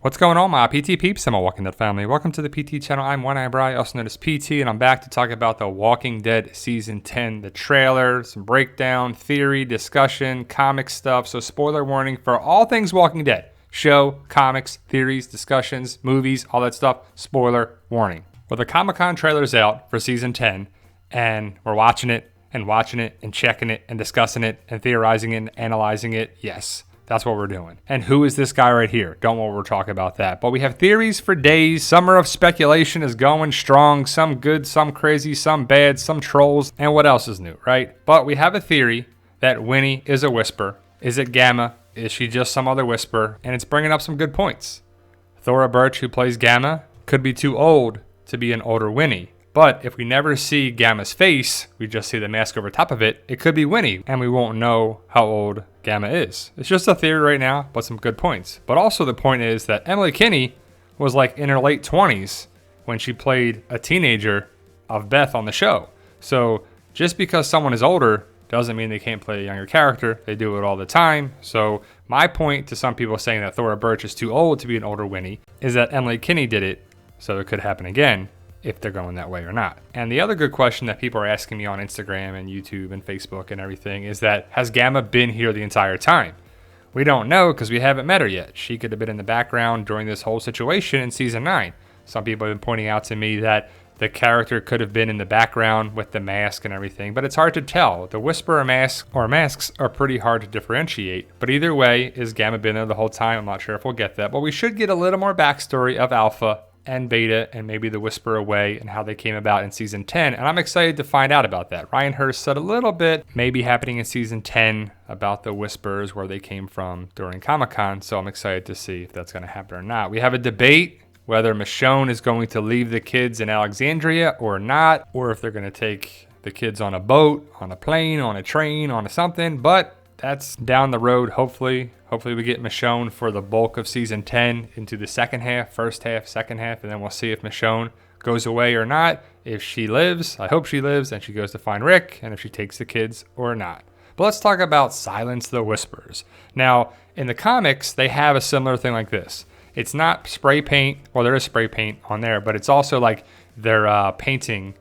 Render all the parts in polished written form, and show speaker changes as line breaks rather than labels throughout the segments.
What's going on, my PT peeps and my Walking Dead family? Welcome to the PT channel. I'm One Eye Bri, also known as PT, and I'm back to talk about The Walking Dead Season 10, the trailer, some breakdown, theory, discussion, comic stuff. So spoiler warning for all things Walking Dead. Show, comics, theories, discussions, movies, all that stuff. Spoiler warning. Well, the Comic-Con trailer's out for Season 10, and we're watching it and checking it and discussing it and theorizing it and analyzing it. Yes. That's what we're doing. And who is this guy right here? Don't want to talk about that. But we have theories for days. Summer of speculation is going strong. Some good, some crazy, some bad, some trolls. And what else is new, right? But we have a theory that Winnie is a whisper. Is it Gamma? Is she just some other whisper? And it's bringing up some good points. Thora Birch, who plays Gamma, could be too old to be an older Winnie. But if we never see Gamma's face, we just see the mask over top of it, it could be Winnie, and we won't know how old Gamma is. It's just a theory right now, but some good points. But also the point is that Emily Kinney was like in her late 20s when she played a teenager of Beth on the show. So just because someone is older doesn't mean they can't play a younger character. They do it all the time. So my point to some people saying that Thora Birch is too old to be an older Winnie is that Emily Kinney did it, so it could happen again, if they're going that way or not. And the other good question that people are asking me on Instagram and YouTube and Facebook and everything is that, has Gamma been here the entire time? We don't know because we haven't met her yet. She could have been in the background during this whole situation in Season 9. Some people have been pointing out to me that the character could have been in the background with the mask and everything, but it's hard to tell. The Whisperer mask or masks are pretty hard to differentiate. But either way, is Gamma been there the whole time? I'm not sure if we'll get that, but we should get a little more backstory of Alpha and Beta and maybe the Whisper Away and how they came about in Season 10. And I'm excited to find out about that. Ryan Hurst said a little bit maybe happening in Season 10 about the Whispers, where they came from during Comic-Con. So I'm excited to see if that's going to happen or not. We have a debate whether Michonne is going to leave the kids in Alexandria or not, or if they're going to take the kids on a boat, on a plane, on a train, on a something. But that's down the road, hopefully. Hopefully we get Michonne for the bulk of Season 10 into the second half, first half, second half, and then we'll see if Michonne goes away or not. If she lives, I hope she lives, and she goes to find Rick, and if she takes the kids or not. But let's talk about Silence the Whispers. Now, in the comics, they have a similar thing like this. It's not spray paint, well, there is spray paint on there, but it's also like they're painting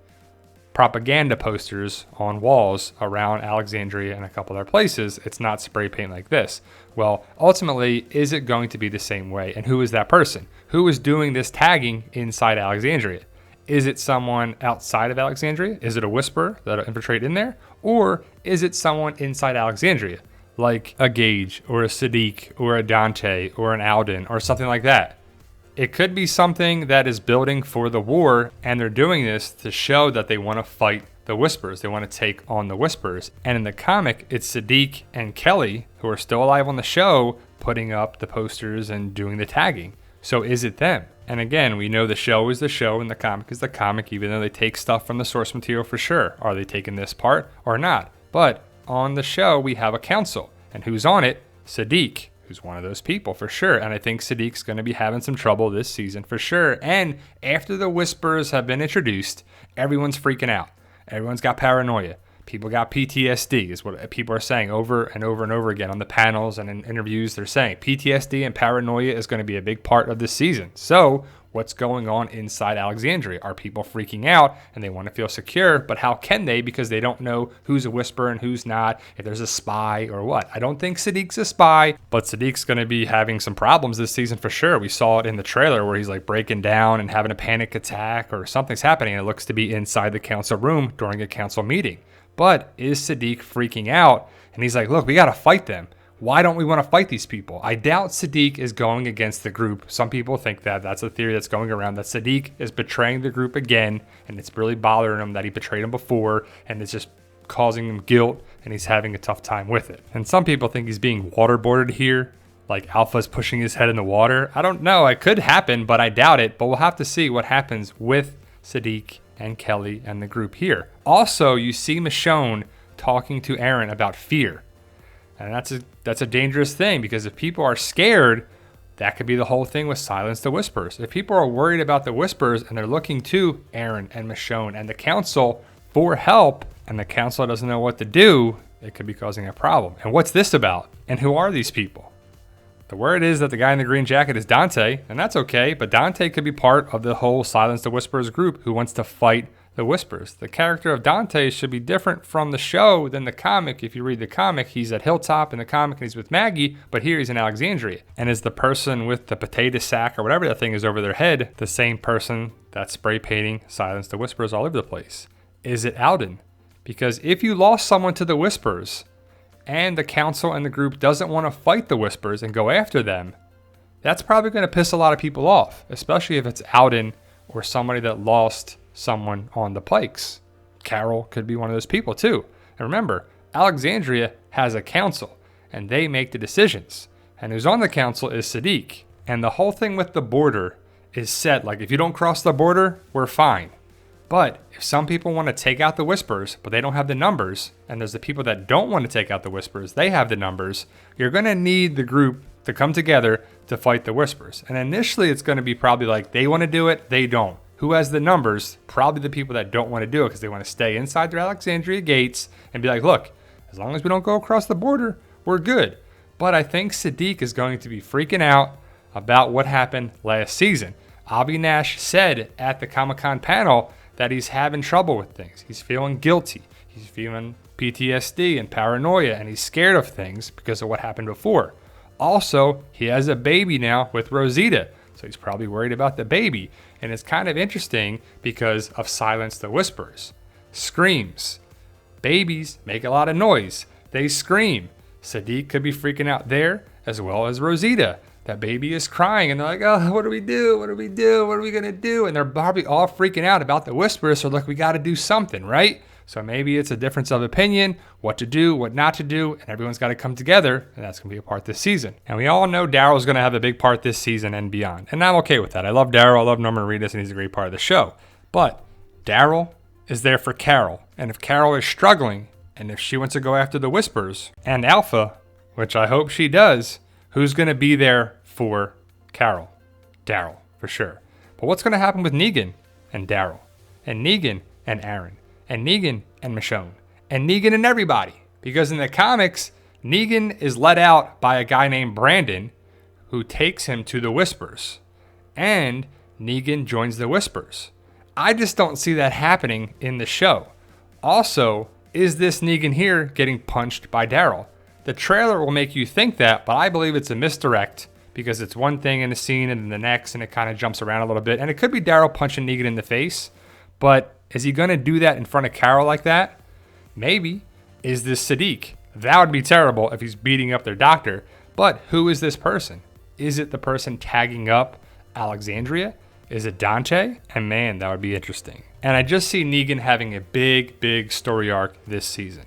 propaganda posters on walls around Alexandria and a couple other places. It's not spray paint like this. Well, ultimately, is it going to be the same way? And who is that person? Who is doing this tagging inside Alexandria? Is it someone outside of Alexandria? Is it a whisperer that'll infiltrate in there? Or is it someone inside Alexandria, like a Gage or a Sadiq or a Dante or an Alden or something like that? It could be something that is building for the war, and they're doing this to show that they want to fight the Whispers. They want to take on the Whispers. And in the comic, it's Sadiq and Kelly, who are still alive on the show, putting up the posters and doing the tagging. So is it them? And again, we know the show is the show and the comic is the comic, even though they take stuff from the source material for sure. Are they taking this part or not? But on the show, we have a council. And who's on it? Sadiq, who's one of those people for sure. And I think Sadiq's going to be having some trouble this season for sure. And after the Whispers have been introduced, everyone's freaking out. Everyone's got paranoia. People got PTSD is what people are saying over and over and over again on the panels and in interviews. They're saying PTSD and paranoia is going to be a big part of this season. So what's going on inside Alexandria? Are people freaking out and they want to feel secure? But how can they? Because they don't know who's a whisperer and who's not, if there's a spy or what. I don't think Sadiq's a spy, but Sadiq's going to be having some problems this season for sure. We saw it in the trailer where he's like breaking down and having a panic attack or something's happening. And it looks to be inside the council room during a council meeting. But is Sadiq freaking out? And he's like, look, we got to fight them. Why don't we want to fight these people? I doubt Sadiq is going against the group. Some people think that. That's a theory that's going around, that Sadiq is betraying the group again, and it's really bothering him that he betrayed him before, and it's just causing him guilt, and he's having a tough time with it. And some people think he's being waterboarded here, like Alpha's pushing his head in the water. I don't know. It could happen, but I doubt it. But we'll have to see what happens with Sadiq and Kelly and the group here. Also, you see Michonne talking to Aaron about fear. And that's a dangerous thing, because if people are scared, that could be the whole thing with Silence the Whispers. If people are worried about the Whispers and they're looking to Aaron and Michonne and the council for help, and the council doesn't know what to do, it could be causing a problem. And what's this about? And who are these people? The word is that the guy in the green jacket is Dante, and that's okay, but Dante could be part of the whole Silence the Whisperers group who wants to fight the Whispers. The character of Dante should be different from the show than the comic. If you read the comic, he's at Hilltop in the comic and he's with Maggie, but here he's in Alexandria. And is the person with the potato sack or whatever that thing is over their head the same person that's spray painting Silence the Whisperers all over the place? Is it Alden? Because if you lost someone to the Whispers and the council and the group doesn't want to fight the Whispers and go after them, that's probably going to piss a lot of people off, especially if it's Alden or somebody that lost someone on the Pikes. Carol could be one of those people too. And remember, Alexandria has a council and they make the decisions. And who's on the council is Sadiq. And the whole thing with the border is set like if you don't cross the border, we're fine. But if some people want to take out the Whispers, but they don't have the numbers, and there's the people that don't want to take out the Whispers, they have the numbers, you're going to need the group to come together to fight the Whispers. And initially it's going to be probably like they want to do it, they don't. Who has the numbers? Probably the people that don't want to do it because they want to stay inside their Alexandria gates and be like, look, as long as we don't go across the border, we're good. But I think Sadiq is going to be freaking out about what happened last season. Avi Nash said at the Comic-Con panel that he's having trouble with things. He's feeling guilty. He's feeling PTSD and paranoia, and he's scared of things because of what happened before. Also, he has a baby now with Rosita, so he's probably worried about the baby. And it's kind of interesting because of Silence the Whispers. Screams. Babies make a lot of noise. They scream. Sadiq could be freaking out there as well as Rosita. That baby is crying and they're like, oh, what do we do? What do we do? What are we going to do? And they're probably all freaking out about the Whispers. So look, we got to do something, right? So maybe it's a difference of opinion, what to do, what not to do, and everyone's got to come together, and that's going to be a part this season. And we all know Daryl's going to have a big part this season and beyond. And I'm okay with that. I love Daryl. I love Norman Reedus, and he's a great part of the show. But Daryl is there for Carol. And if Carol is struggling, and if she wants to go after the Whispers and Alpha, which I hope she does, who's going to be there for Carol? Daryl, for sure. But what's going to happen with Negan and Daryl? And Negan and Aaron? And Negan and Michonne, and Negan and everybody. Because in the comics, Negan is let out by a guy named Brandon who takes him to the Whispers. And Negan joins the Whispers. I just don't see that happening in the show. Also, is this Negan here getting punched by Daryl? The trailer will make you think that, but I believe it's a misdirect because it's one thing in the scene and then the next, and it kind of jumps around a little bit. And it could be Daryl punching Negan in the face, but is he going to do that in front of Carol like that? Maybe. Is this Sadiq? That would be terrible if he's beating up their doctor. But who is this person? Is it the person tagging up Alexandria? Is it Dante? And man, that would be interesting. And I just see Negan having a big story arc this season.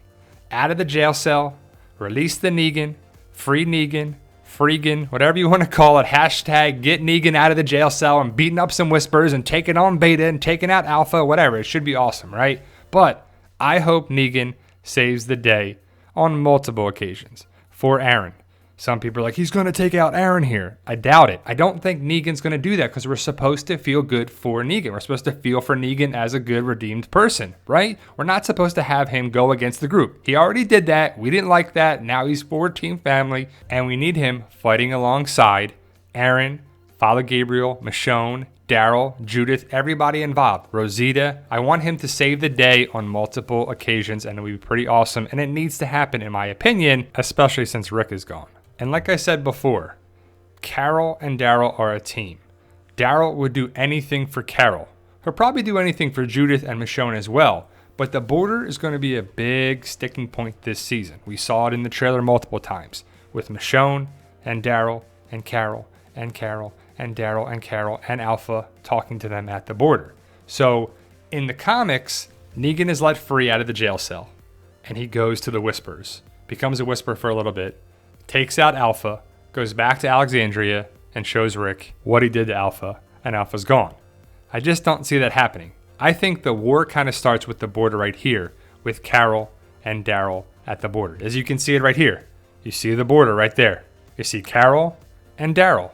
Out of the jail cell, release the Negan, free Negan, Freegan, whatever you want to call it, hashtag get Negan out of the jail cell and beating up some Whispers and taking on Beta and taking out Alpha, whatever. It should be awesome, right? But I hope Negan saves the day on multiple occasions for Aaron. Some people are like, he's going to take out Aaron here. I doubt it. I don't think Negan's going to do that because we're supposed to feel good for Negan. We're supposed to feel for Negan as a good, redeemed person, right? We're not supposed to have him go against the group. He already did that. We didn't like that. Now he's for Team Family, and we need him fighting alongside Aaron, Father Gabriel, Michonne, Daryl, Judith, everybody involved. Rosita. I want him to save the day on multiple occasions, and it would be pretty awesome. And it needs to happen, in my opinion, especially since Rick is gone. And like I said before, Carol and Daryl are a team. Daryl would do anything for Carol. He'll probably do anything for Judith and Michonne as well. But the border is going to be a big sticking point this season. We saw it in the trailer multiple times with Michonne and Daryl and Carol and Carol and Daryl and Carol and Alpha talking to them at the border. So in the comics, Negan is let free out of the jail cell and he goes to the Whispers, becomes a Whisper for a little bit, takes out Alpha, goes back to Alexandria, and shows Rick what he did to Alpha, and Alpha's gone. I just don't see that happening. I think the war kind of starts with the border right here, with Carol and Daryl at the border. As you can see it right here. You see the border right there. You see Carol and Daryl.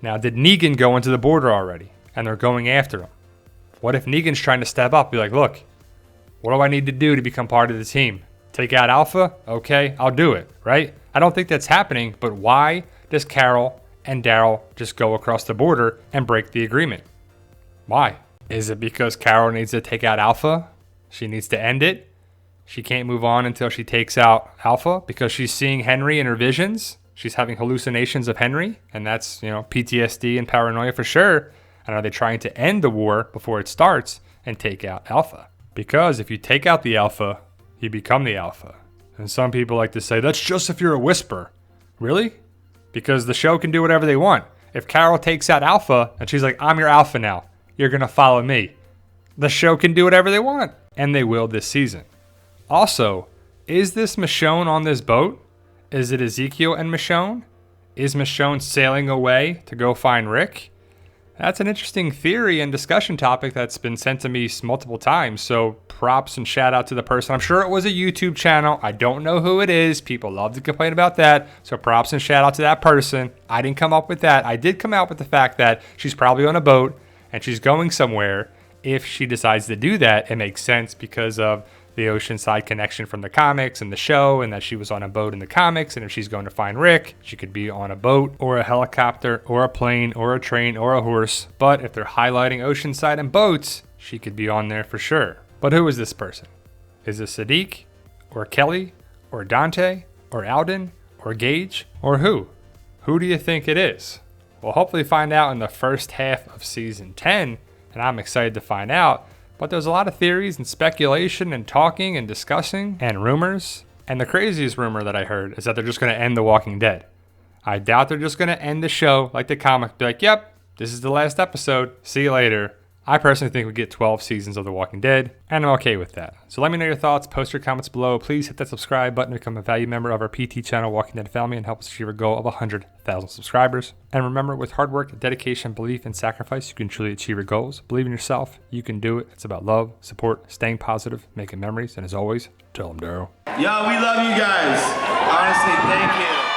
Now, did Negan go into the border already, and they're going after him? What if Negan's trying to step up, be like, look, what do I need to do to become part of the team? Take out Alpha? Okay, I'll do it, right? I don't think that's happening, but why does Carol and Daryl just go across the border and break the agreement? Why? Is it because Carol needs to take out Alpha? She needs to end it? She can't move on until she takes out Alpha because she's seeing Henry in her visions? She's having hallucinations of Henry, and that's, PTSD and paranoia for sure. And are they trying to end the war before it starts and take out Alpha? Because if you take out the Alpha, you become the Alpha. And some people like to say, that's just if you're a whisper. Really? Because the show can do whatever they want. If Carol takes out Alpha and she's like, I'm your Alpha now, you're going to follow me. The show can do whatever they want. And they will this season. Also, is this Michonne on this boat? Is it Ezekiel and Michonne? Is Michonne sailing away to go find Rick? That's an interesting theory and discussion topic that's been sent to me multiple times. So props and shout out to the person. I'm sure it was a YouTube channel. I don't know who it is. People love to complain about that. So props and shout out to that person. I didn't come up with that. I did come out with the fact that she's probably on a boat and she's going somewhere. If she decides to do that, it makes sense because of the Oceanside connection from the comics and the show, and that she was on a boat in the comics. And if she's going to find Rick, she could be on a boat or a helicopter or a plane or a train or a horse. But if they're highlighting Oceanside and boats, she could be on there for sure. But who is this person? Is it Sadiq or Kelly or Dante or Alden or Gage or who? Who do you think it is? We'll hopefully find out in the first half of season 10, and I'm excited to find out. But there's a lot of theories and speculation and talking and discussing and rumors. And the craziest rumor that I heard is that they're just going to end The Walking Dead. I doubt they're just going to end the show like the comic. Be like, yep, this is the last episode. See you later. I personally think we get 12 seasons of The Walking Dead, and I'm okay with that. So let me know your thoughts. Post your comments below. Please hit that subscribe button to become a valued member of our PT channel, Walking Dead Family, and help us achieve our goal of 100,000 subscribers. And remember, with hard work, dedication, belief, and sacrifice, you can truly achieve your goals. Believe in yourself. You can do it. It's about love, support, staying positive, making memories, and as always, tell them, Daryl.
Yo, we love you guys. Honestly, thank you.